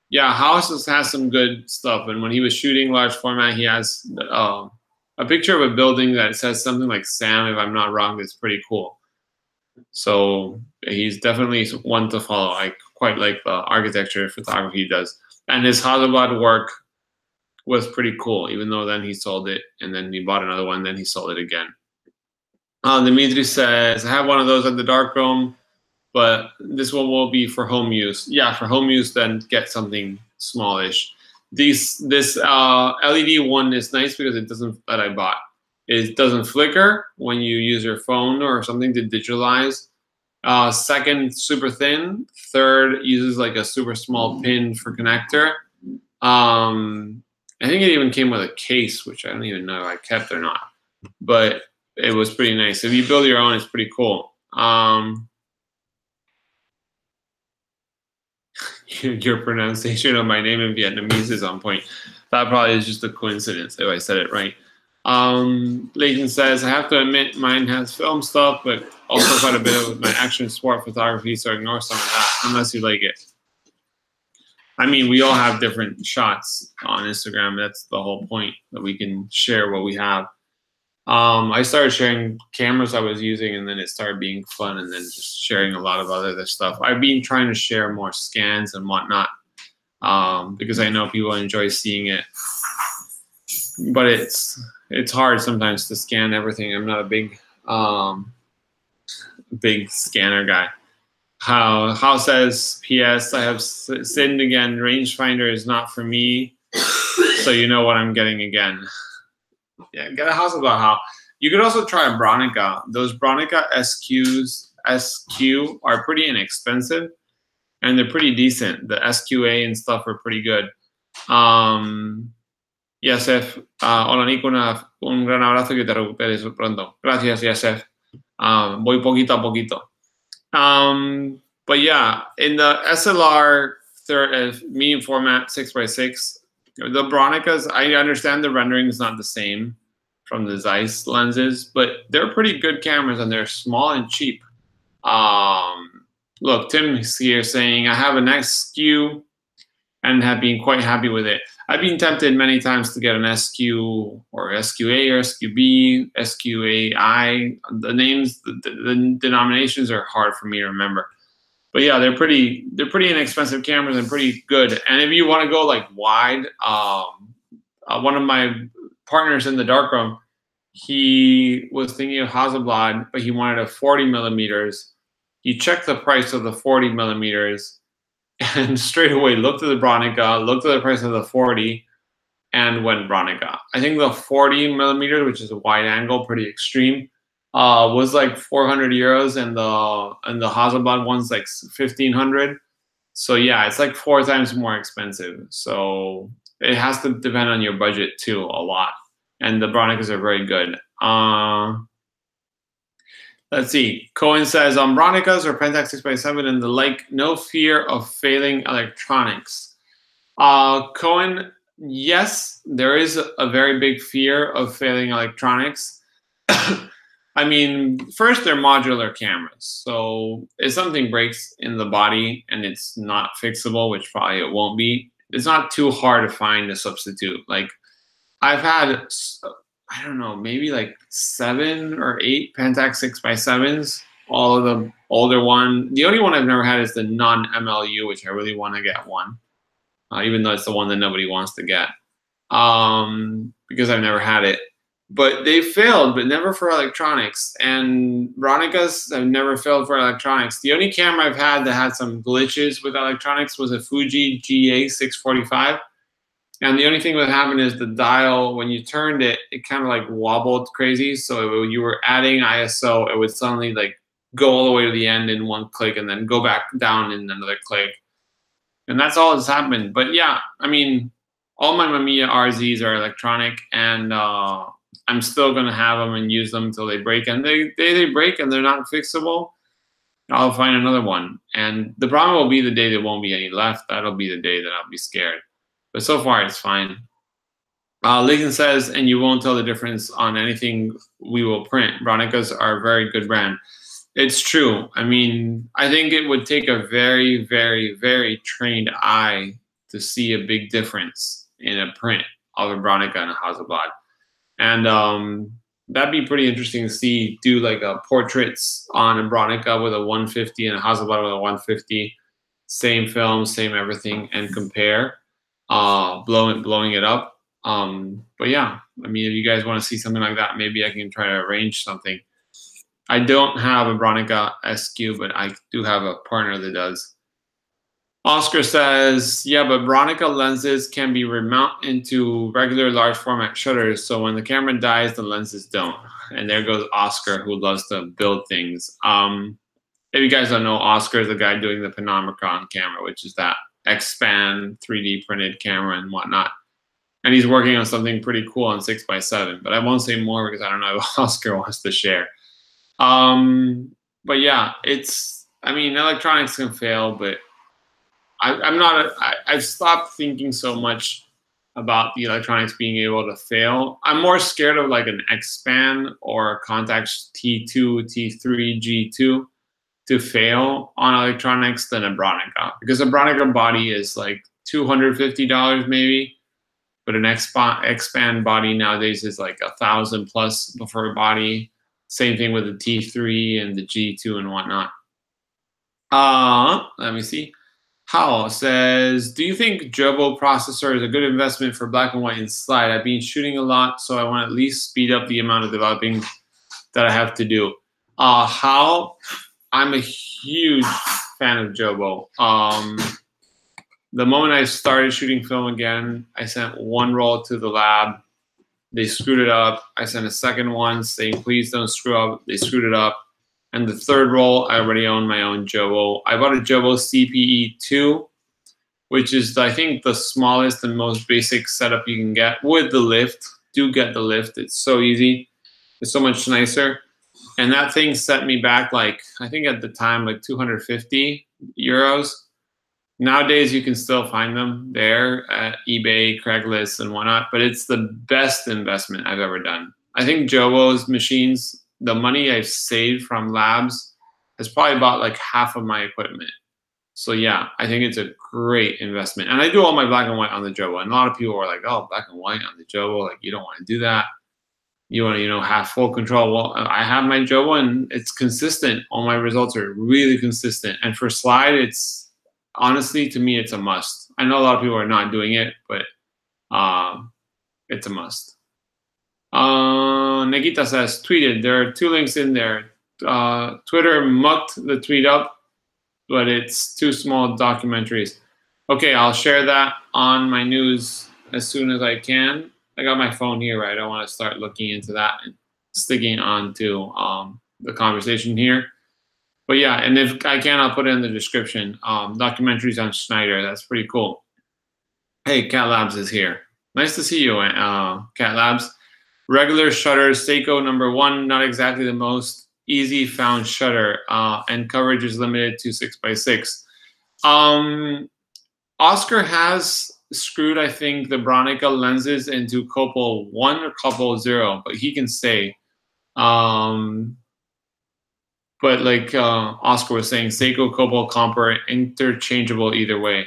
Yeah, House has some good stuff. And when he was shooting large format, he has a picture of a building that says something like Sam, if I'm not wrong. That's pretty cool. So he's definitely one to follow. I quite like the architecture photography he does. And his Hasselblad work was pretty cool, even though then he sold it, and then he bought another one, then he sold it again. Dimitri says, I have one of those at the darkroom, but this one will be for home use. Yeah, for home use, then get something smallish. This LED one is nice because it doesn't, that I bought. It doesn't flicker when you use your phone or something to digitalize. Second, super thin. Third, uses like a super small pin for connector. I think it even came with a case, which I don't even know if I kept or not. But it was pretty nice. If you build your own, it's pretty cool. Your pronunciation of my name in Vietnamese is on point. That probably is just a coincidence if I said it right. Leighton says, I have to admit mine has film stuff, but also quite a bit of my action sport photography, so ignore some of that unless you like it. We all have different shots on Instagram. That's the whole point, that we can share what we have. I started sharing cameras I was using, and then it started being fun, and then just sharing a lot of other stuff. I've been trying to share more scans and whatnot because I know people enjoy seeing it. But it's hard sometimes to scan everything. I'm not a big scanner guy. How says, P.S. I have sinned again. Rangefinder is not for me, so you know what I'm getting again. Yeah, get a Hasselblad. How you could also try a Bronica. Those Bronica SQ are pretty inexpensive, and they're pretty decent. The SQA and stuff are pretty good. Yasef, hola Nico, un gran abrazo, que te recuperes pronto. Gracias, Yasef. Voy poquito a poquito. But yeah, in the SLR medium format 6x6, the Bronicas, I understand the rendering is not the same from the Zeiss lenses, but they're pretty good cameras and they're small and cheap. Look, Tim is here saying, I have an XQ and have been quite happy with it. I've been tempted many times to get an SQ or SQA or SQB, SQAI. The names, the denominations are hard for me to remember. But yeah, they're pretty inexpensive cameras and pretty good. And if you want to go like wide, one of my partners in the darkroom, he was thinking of Hasselblad, but he wanted a 40 millimeters. He checked the price of the 40 millimeters and straight away looked at the Bronica, looked at the price of the 40, and went Bronica. I think the 40 millimeters, which is a wide angle, pretty extreme, was like 400 euros, and the Hasselblad one's like 1,500. So yeah, it's like 4 times more expensive. So it has to depend on your budget too a lot. And the Bronicas are very good. Let's see. Cohen says, on Bronicas or Pentax 6x7 and the like, no fear of failing electronics. Cohen, yes, there is a very big fear of failing electronics. I mean, first, they're modular cameras. So if something breaks in the body and it's not fixable, which probably it won't be, it's not too hard to find a substitute. Like, I've had, I don't know, maybe like 7 or 8 Pentax 6x7s, all of the older one. The only one I've never had is the non-MLU, which I really want to get one, even though it's the one that nobody wants to get, because I've never had it. But they failed, but never for electronics. And Bronicas have never failed for electronics. The only camera I've had that had some glitches with electronics was a Fuji GA645. And the only thing that happened is the dial, when you turned it, it kind of like wobbled crazy. So when you were adding ISO, it would suddenly like go all the way to the end in one click and then go back down in another click. And that's all that's happened. But yeah, I mean, all my Mamiya RZs are electronic, and I'm still going to have them and use them until they break. And they break and they're not fixable, I'll find another one. And the problem will be the day there won't be any left. That'll be the day that I'll be scared. But so far, it's fine. Lincoln says, and you won't tell the difference on anything we will print. Bronicas are a very good brand. It's true. I mean, I think it would take a very, very, very trained eye to see a big difference in a print of a Bronica and a Hasselblad. And that'd be pretty interesting to see, do like a portraits on a Bronica with a 150 and a Hasselblad with a 150, same film, same everything, and compare. Blowing it up. But yeah, I mean, if you guys want to see something like that, maybe I can try to arrange something. I don't have a Bronica SQ, but I do have a partner that does. Oscar says, yeah, but Bronica lenses can be remounted into regular large format shutters, so when the camera dies, the lenses don't. And there goes Oscar, who loves to build things. If you guys don't know, Oscar is the guy doing the Phenomenon camera, which is that X-Span 3D printed camera and whatnot. And he's working on something pretty cool on 6x7, but I won't say more because I don't know if Oscar wants to share. But yeah, I mean, electronics can fail, but I've stopped thinking so much about the electronics being able to fail. I'm more scared of like an X-Span or a Contax T2, T3, G2 to fail on electronics than a Bronica, because a Bronica body is like $250 maybe, but an X-Span body nowadays is like $1,000 plus for a body. Same thing with the T3 and the G2 and whatnot. Let me see. Howell says, do you think Jobo processor is a good investment for black and white and slide? I've been shooting a lot, so I want to at least speed up the amount of developing that I have to do. Howell, I'm a huge fan of Jobo. The moment I started shooting film again, I sent one roll to the lab. They screwed it up. I sent a second one saying, please don't screw up. They screwed it up. And the third roll, I already own my own Jobo. I bought a Jobo CPE2, which is, I think, the smallest and most basic setup you can get with the lift. Do get the lift. It's so easy. It's so much nicer. And that thing set me back, like, I think at the time, like 250 euros. Nowadays, you can still find them there at eBay, Craigslist, and whatnot, but it's the best investment I've ever done. I think Jobo's machines, the money I've saved from labs has probably bought like half of my equipment. So yeah, I think it's a great investment. And I do all my black and white on the Jobo. And a lot of people are like, oh, black and white on the Jobo, like you don't want to do that. You want to, have full control. Well, I have my Jobo and it's consistent. All my results are really consistent. And for slide, it's honestly, to me, it's a must. I know a lot of people are not doing it, but it's a must. Nikita says, tweeted. There are 2 links in there. Twitter mucked the tweet up, but it's 2 small documentaries. Okay, I'll share that on my news as soon as I can. I got my phone here, right? I want to start looking into that and sticking on to the conversation here. But yeah, and if I can, I'll put it in the description. Documentaries on Schneider. That's pretty cool. Hey, Cat Labs is here. Nice to see you, Cat Labs. Regular shutter, Seiko #1, not exactly the most easy found shutter, and coverage is limited to 6x6. Oscar has screwed, I think, the Bronica lenses into couple 1 or couple 0, but he can say. But like Oscar was saying, Seiko, Cobalt, Comper, interchangeable either way.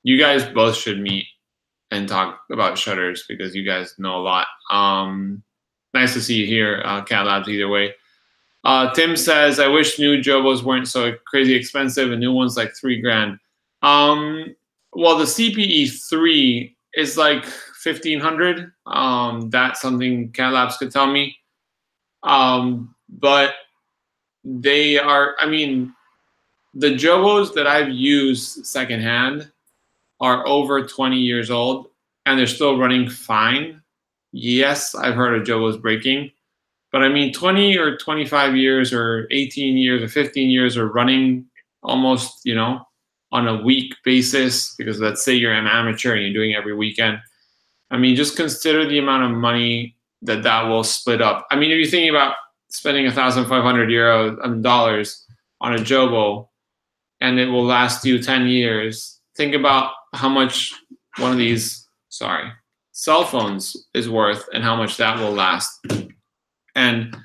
You guys both should meet and talk about shutters because you guys know a lot. Nice to see you here, Cat Labs, either way. Tim says, I wish new Jobos weren't so crazy expensive and new ones like $3 grand. Well, the CPE3 is like 1,500. That's something Cat Labs could tell me. But they are, I mean, the Jobos that I've used secondhand are over 20 years old and they're still running fine. Yes, I've heard of Jobos breaking, but I mean, 20 or 25 years or 18 years or 15 years are running almost, on a week basis, because let's say you're an amateur and you're doing it every weekend. I mean, just consider the amount of money that will split up. I mean, if you're thinking about spending 1,500 dollars on a Jobo and it will last you 10 years, think about how much one of these, cell phones is worth and how much that will last. And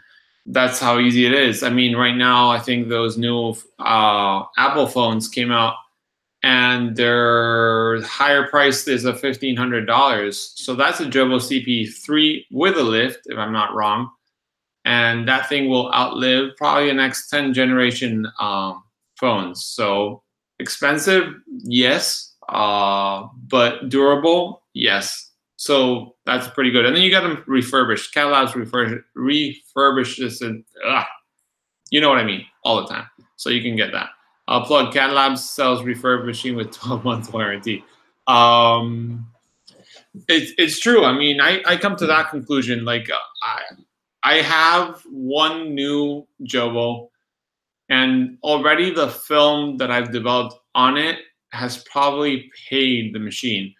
that's how easy it is. I mean, right now, I think those new Apple phones came out and their higher price is $1,500. So that's a Jobo CP3 with a lift, if I'm not wrong. And that thing will outlive probably the next 10 generation phones. So expensive, yes, but durable, yes. So that's pretty good. And then you got them refurbished. Cat Labs refurbish this, and you know what I mean, all the time. So you can get that. I'll plug Cat Labs sells refurbishing with 12-month warranty. It's true. I mean, I come to that conclusion. Like I have one new Jobo, and already the film that I've developed on it has probably paid the machine.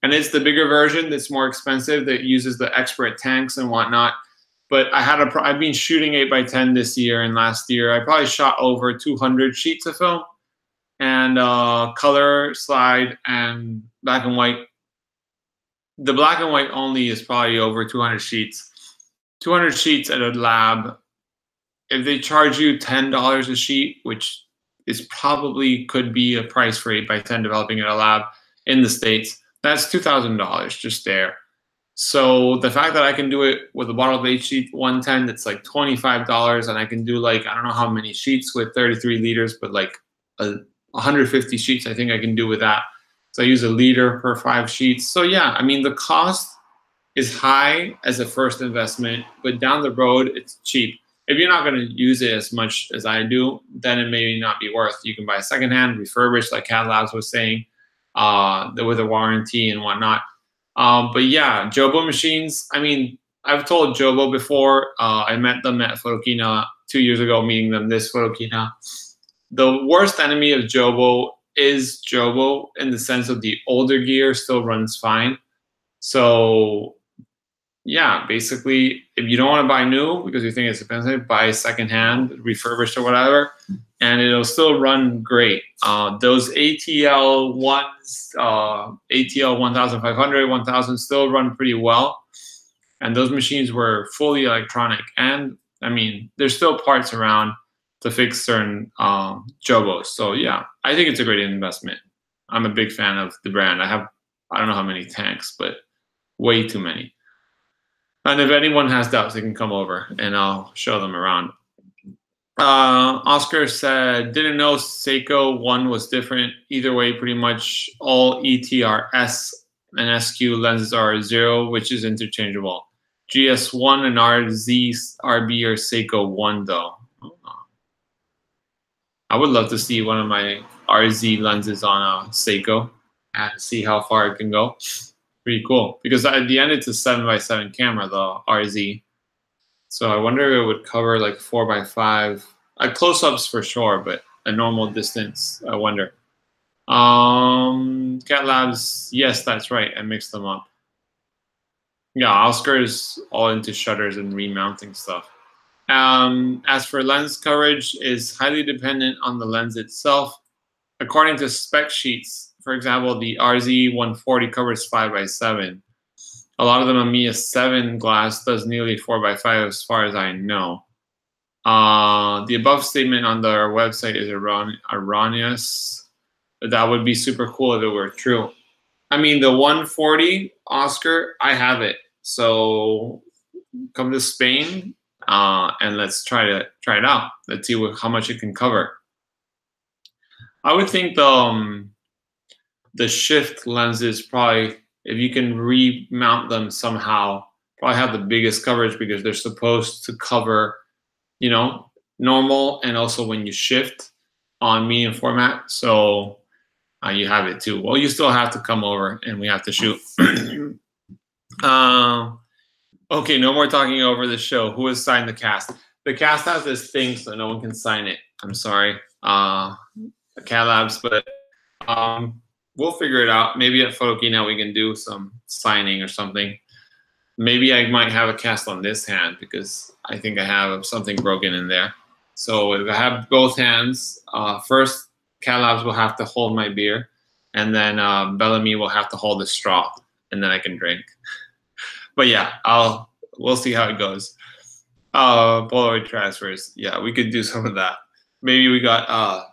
And it's the bigger version that's more expensive, that uses the expert tanks and whatnot. But I've been shooting 8x10 this year and last year. I probably shot over 200 sheets of film, and color, slide, and black and white. The black and white only is probably over 200 sheets. 200 sheets at a lab. If they charge you $10 a sheet, which is probably could be a price for 8x10 developing at a lab in the States, that's $2,000 just there. So the fact that I can do it with a bottle of 8 sheet 110, that's like $25, and I can do like, I don't know how many sheets with 33 liters, but like 150 sheets I think I can do with that. So I use a liter per 5 sheets. So yeah, I mean, the cost is high as a first investment, but down the road, it's cheap. If you're not going to use it as much as I do, then it may not be worth. You can buy secondhand, refurbished, like Cat Labs was saying, with a warranty and whatnot. But yeah, Jobo machines, I mean, I've told Jobo before. I met them at Photokina 2 years ago meeting them, this Photokina. The worst enemy of Jobo is Jobo in the sense of the older gear still runs fine. So yeah, basically, if you don't want to buy new because you think it's expensive, buy secondhand, refurbished or whatever, and it'll still run great. Those ATL ones, ATL 1500, 1000 still run pretty well. And those machines were fully electronic. And I mean, there's still parts around to fix certain Jobos. So yeah, I think it's a great investment. I'm a big fan of the brand. I don't know how many tanks, but way too many. And if anyone has doubts, they can come over and I'll show them around. Oscar said, didn't know Seiko 1 was different. Either way, pretty much all ETRS and SQ lenses are 0, which is interchangeable. GS1 and RZ, RB are Seiko 1 though. I would love to see one of my RZ lenses on a Seiko and see how far it can go. Pretty cool, because at the end it's a 7x7 camera, the RZ. So I wonder if it would cover like 4x5, close-ups for sure, but a normal distance, I wonder. Cat Labs, yes, that's right. I mixed them up. Yeah, Oscar is all into shutters and remounting stuff. As for lens coverage, is highly dependent on the lens itself. According to spec sheets, for example, the RZ140 covers 5x7. A lot of the Mamiya 7 glass does nearly 4x5 as far as I know. The above statement on their website is erroneous. That would be super cool if it were true. I mean, the 140, Oscar, I have it. So come to Spain and let's try it out. Let's see how much it can cover. I would think the shift lenses probably, if you can remount them somehow, probably have the biggest coverage because they're supposed to cover, you know, normal and also when you shift on medium format. So you have it too. Well, you still have to come over and we have to shoot. Okay, no more talking over the show. Who has signed the cast? The cast has this thing so no one can sign it. I'm sorry. Cat Labs, but we'll figure it out. Maybe at Photokina we can do some signing or something. Maybe I might have a cast on this hand because I think I have something broken in there. So if I have both hands, first Cat Labs will have to hold my beer, and then Bellamy will have to hold the straw, and then I can drink. But yeah, we'll see how it goes. Polaroid transfers. Yeah, we could do some of that. Maybe we got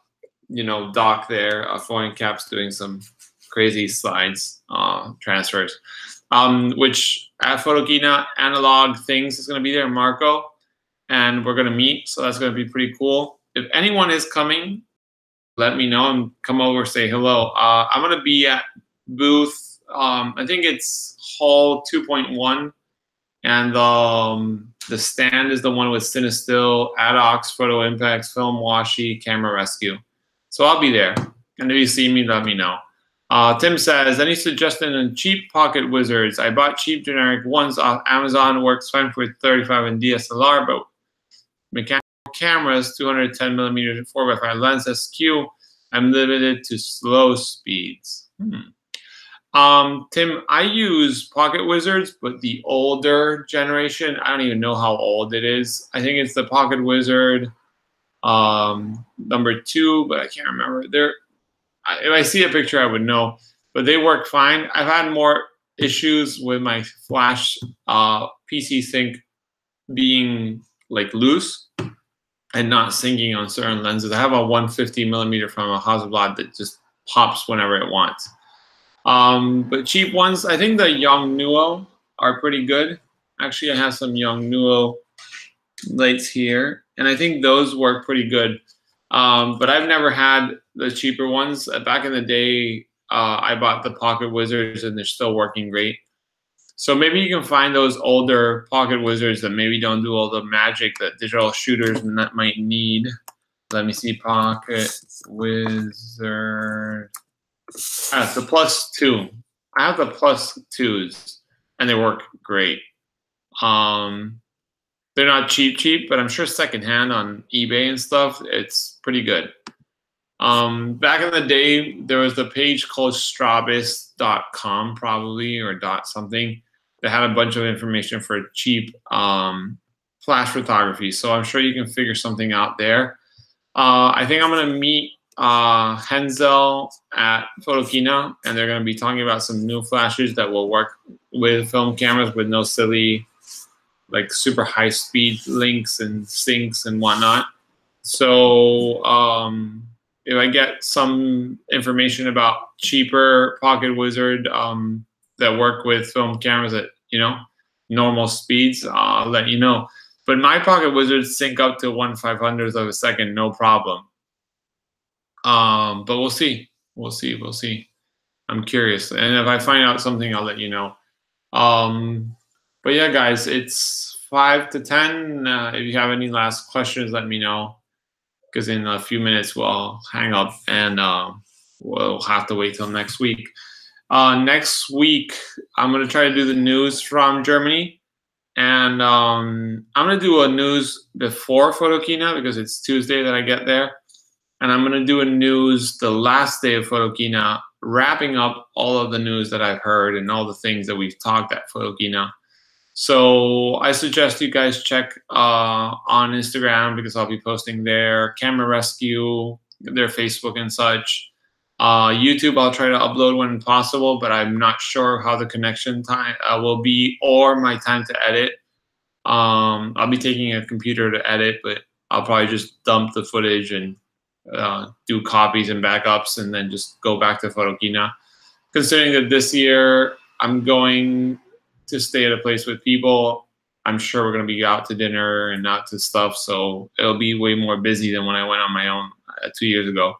you know, Doc there, Foreign Caps doing some crazy slides, transfers. Which at Photokina, Analog Things is going to be there, Marco, and we're going to meet. So that's going to be pretty cool. If anyone is coming, let me know and come over, say hello. I'm going to be at booth, I think it's Hall 2.1, and the stand is the one with Cinestill, Adox, Photo Impacts, Film Washi, Camera Rescue. So I'll be there. And if you see me, let me know. Tim says, any suggestion on cheap pocket wizards? I bought cheap generic ones off Amazon. Works fine for 35 and DSLR, but mechanical cameras, 210 millimeter 4x5 lens SQ. I'm limited to slow speeds. Tim, I use pocket wizards, but the older generation, I don't even know how old it is. I think it's the Pocket Wizard number 2, but I can't remember. If I see a picture, I would know, but they work fine. I've had more issues with my flash PC sync being like loose and not syncing on certain lenses. I have a 150 millimeter from a Hasselblad that just pops whenever it wants. But cheap ones, I think the Yongnuo are pretty good. Actually, I have some Yongnuo lights here, and I think those work pretty good. But I've never had the cheaper ones. Back in the day, I bought the Pocket Wizards, and they're still working great. So maybe you can find those older Pocket Wizards that maybe don't do all the magic that digital shooters might need. Let me see, Pocket Wizard. It's the +2. I have the +2s, and they work great. They're not cheap, but I'm sure secondhand on eBay and stuff, it's pretty good. Back in the day, there was a page called Strabis.com probably, or dot something, that had a bunch of information for cheap flash photography. So I'm sure you can figure something out there. I think I'm gonna meet Henzel at Photokina, and they're gonna be talking about some new flashes that will work with film cameras with no silly, like super high speed links and syncs and whatnot. So if I get some information about cheaper Pocket Wizard that work with film cameras at, you know, normal speeds, I'll let you know. But my Pocket Wizards sync up to 1/500th of a second, no problem. But we'll see. We'll see. I'm curious. And if I find out something, I'll let you know. But yeah, guys, it's 5 to 10. If you have any last questions, let me know. Because in a few minutes, we'll hang up and we'll have to wait till next week. Next week, I'm going to try to do the news from Germany. And I'm going to do a news before Photokina because it's Tuesday that I get there. And I'm going to do a news the last day of Photokina, wrapping up all of the news that I've heard and all the things that we've talked at Photokina. So I suggest you guys check on Instagram because I'll be posting their Camera Rescue, their Facebook and such. YouTube, I'll try to upload when possible, but I'm not sure how the connection time will be or my time to edit. I'll be taking a computer to edit, but I'll probably just dump the footage and do copies and backups and then just go back to Photokina. Considering that this year I'm going to stay at a place with people, I'm sure we're going to be out to dinner and out to stuff, so it'll be way more busy than when I went on my own 2 years ago.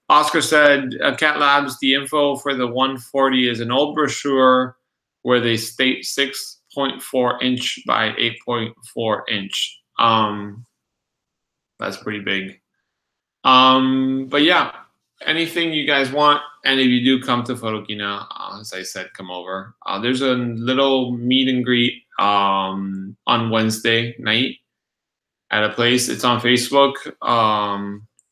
Oscar said, Cat Labs, the info for the 140 is an old brochure where they state 6.4 inch by 8.4 inch. That's pretty big. But yeah, anything you guys want, and if you do come to Photokina, as I said, come over. There's a little meet and greet on Wednesday night at a place. It's on Facebook.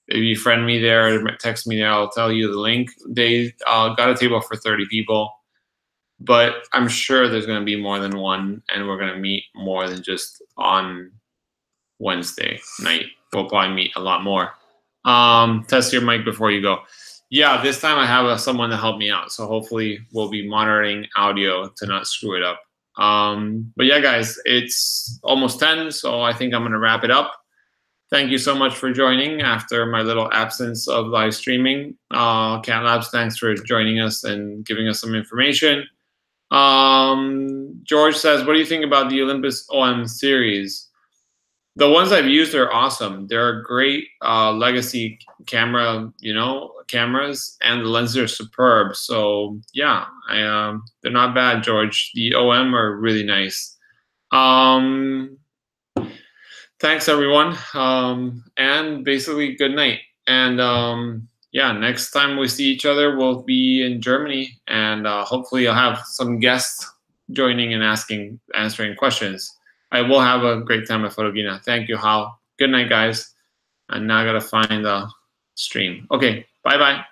If you friend me there, text me there, I'll tell you the link. They got a table for 30 people, but I'm sure there's going to be more than one, and we're going to meet more than just on Wednesday night. We'll probably meet a lot more. Test your mic before you go. Yeah, this time I have someone to help me out, so hopefully we'll be monitoring audio to not screw it up. But yeah, guys, it's almost 10, so I think I'm going to wrap it up. Thank you so much for joining after my little absence of live streaming. Cat Labs, thanks for joining us and giving us some information. George says, what do you think about the Olympus OM series? The ones I've used are awesome. They're a great legacy camera, cameras, and the lenses are superb. So yeah, they're not bad, George. The OM are really nice. Thanks, everyone. And basically, good night. And yeah, next time we see each other, we'll be in Germany, and hopefully I'll have some guests joining and answering questions. I will have a great time at Photokina. Thank you, Hal. Good night, guys. And now I gotta find the stream. Okay, bye-bye.